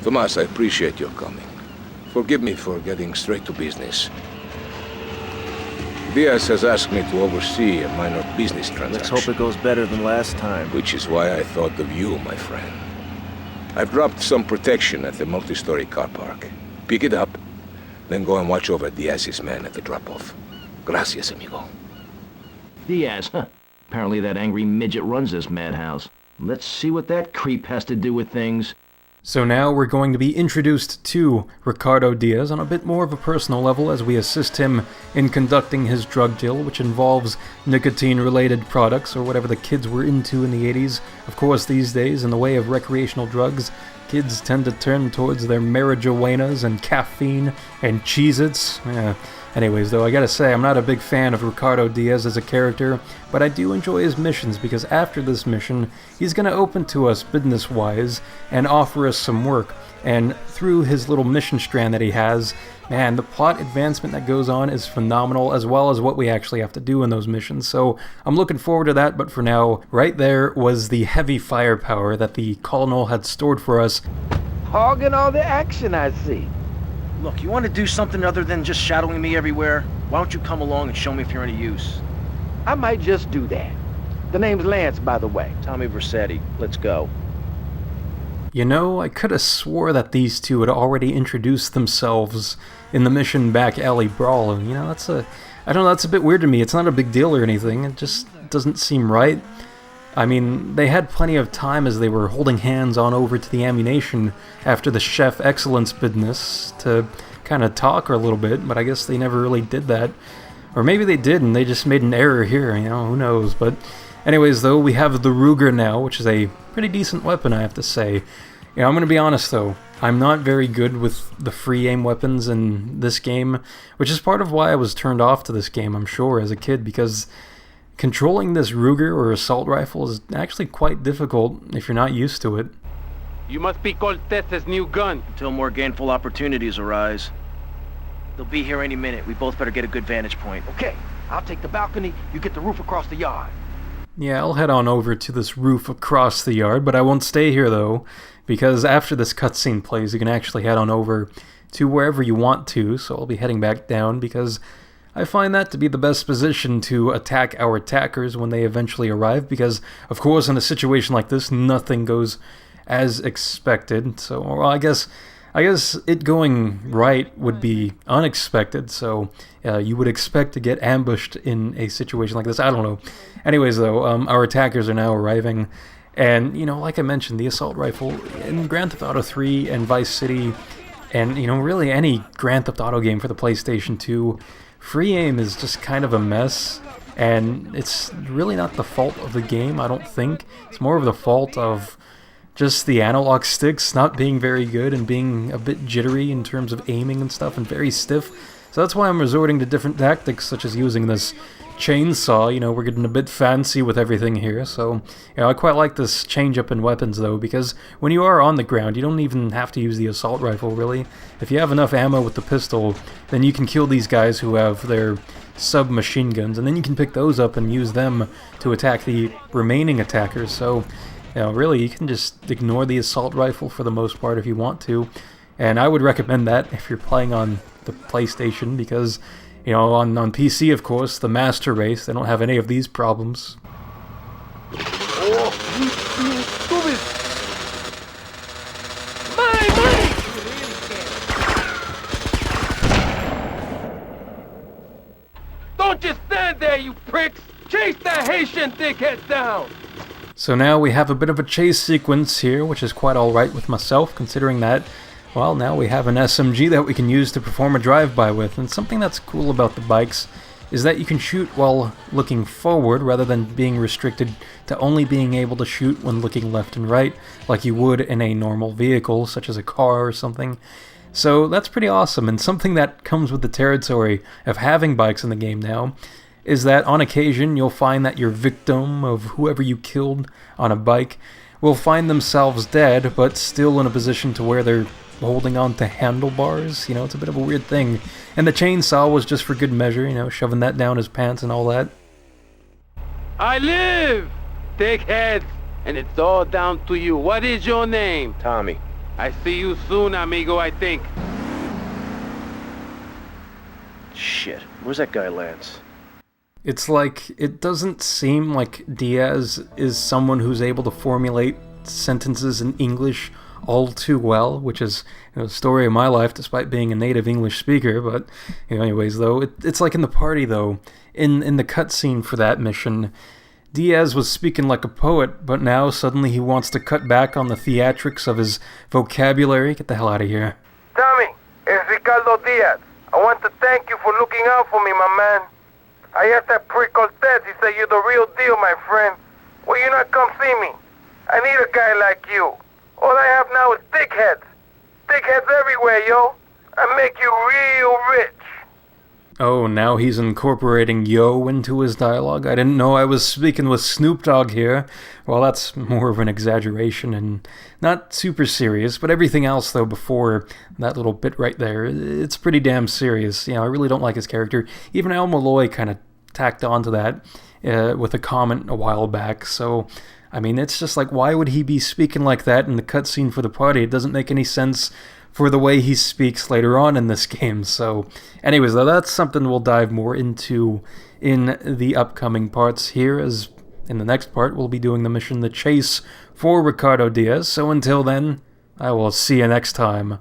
Tomas, I appreciate your coming. Forgive me for getting straight to business. Diaz has asked me to oversee a minor business transaction. Let's hope it goes better than last time. Which is why I thought of you, my friend. I've dropped some protection at the multistory car park. Pick it up, then go and watch over Diaz's men at the drop-off. Gracias, amigo. Diaz, huh? Apparently that angry midget runs this madhouse. Let's see what that creep has to do with things. So now we're going to be introduced to Ricardo Diaz on a bit more of a personal level as we assist him in conducting his drug deal, which involves nicotine-related products, or whatever the kids were into in the 80s. Of course, these days, in the way of recreational drugs, kids tend to turn towards their marijuanas and caffeine and Cheez-Its. Anyways, though, I gotta say, I'm not a big fan of Ricardo Diaz as a character, but I do enjoy his missions, because after this mission, he's gonna open to us business-wise and offer us some work. And through his little mission strand that he has, man, the plot advancement that goes on is phenomenal, as well as what we actually have to do in those missions. So I'm looking forward to that, but for now, right there was the heavy firepower that the Colonel had stored for us. Hogging all the action, I see. Look, you want to do something other than just shadowing me everywhere? Why don't you come along and show me if you're any use? I might just do that. The name's Lance, by the way. Tommy Versetti. Let's go. You know, I could have swore that these two had already introduced themselves in the mission back alley brawl, and you know, I don't know, that's a bit weird to me. It's not a big deal or anything, it just doesn't seem right. I mean, they had plenty of time as they were holding hands on over to the ammunition after the Chef Excellence business to kind of talk a little bit, but I guess they never really did that. Or maybe they did and they just made an error here, you know, who knows. But anyways, though, we have the Ruger now, which is a pretty decent weapon, I have to say. You know, I'm going to be honest, though. I'm not very good with the free aim weapons in this game, which is part of why I was turned off to this game, I'm sure, as a kid, because controlling this Ruger or assault rifle is actually quite difficult if you're not used to it. You must be Cortez's new gun. Until more gainful opportunities arise. They'll be here any minute. We both better get a good vantage point. Okay, I'll take the balcony, you get the roof across the yard. Yeah, I'll head on over to this roof across the yard, but I won't stay here though, because after this cutscene plays, you can actually head on over to wherever you want to, so I'll be heading back down because I find that to be the best position to attack our attackers when they eventually arrive, because, of course, in a situation like this, nothing goes as expected. So, well, I guess it going right would be unexpected, so you would expect to get ambushed in a situation like this. I don't know. Anyways, though, our attackers are now arriving, and, you know, like I mentioned, the assault rifle in Grand Theft Auto 3 and Vice City, and, you know, really any Grand Theft Auto game for the PlayStation 2, free aim is just kind of a mess, and it's really not the fault of the game, I don't think. It's more of the fault of just the analog sticks not being very good and being a bit jittery in terms of aiming and stuff, and very stiff. So that's why I'm resorting to different tactics, such as using this chainsaw. You know, we're getting a bit fancy with everything here, so, you know, I quite like this change up in weapons, though, because when you are on the ground, you don't even have to use the assault rifle, really. If you have enough ammo with the pistol, then you can kill these guys who have their submachine guns, and then you can pick those up and use them to attack the remaining attackers. So, you know, really, you can just ignore the assault rifle for the most part if you want to, and I would recommend that if you're playing on the PlayStation, because, you know, on PC, of course, the Master Race, they don't have any of these problems. Don't just stand there, you pricks! Chase that Haitian dickhead down! So now we have a bit of a chase sequence here, which is quite alright with myself, considering that, well, now we have an SMG that we can use to perform a drive-by with. And something that's cool about the bikes is that you can shoot while looking forward rather than being restricted to only being able to shoot when looking left and right, like you would in a normal vehicle, such as a car or something. So that's pretty awesome, and something that comes with the territory of having bikes in the game now is that on occasion you'll find that your victim of whoever you killed on a bike will find themselves dead, but still in a position to where they're holding on to handlebars. You know, it's a bit of a weird thing. And the chainsaw was just for good measure, you know, shoving that down his pants and all that. I live, dickheads, and it's all down to you. What is your name? Tommy. I see you soon, amigo, I think. Shit, where's that guy Lance? It's like, it doesn't seem like Diaz is someone who's able to formulate sentences in English all too well, which is, the story of my life despite being a native English speaker. But anyways, though, it's like in the party, though, in the cutscene for that mission, Diaz was speaking like a poet, but now suddenly he wants to cut back on the theatrics of his vocabulary. Get the hell out of here. Tommy, it's Ricardo Diaz. I want to thank you for looking out for me, my man. I asked that prick Cortez, he said you're the real deal, my friend. Will you not come see me? I need a guy like you. All I have now is dickheads. Dickheads everywhere, yo. I make you real rich. Oh, now he's incorporating yo into his dialogue? I didn't know I was speaking with Snoop Dogg here. Well, that's more of an exaggeration and not super serious, but everything else, though, before that little bit right there, it's pretty damn serious. I really don't like his character. Even Al Malloy kind of tacked onto that with a comment a while back, so I mean, it's just like, why would he be speaking like that in the cutscene for the party? It doesn't make any sense for the way he speaks later on in this game. So, anyways, though, that's something we'll dive more into in the upcoming parts here, as in the next part, we'll be doing the mission The Chase for Ricardo Diaz. So until then, I will see you next time.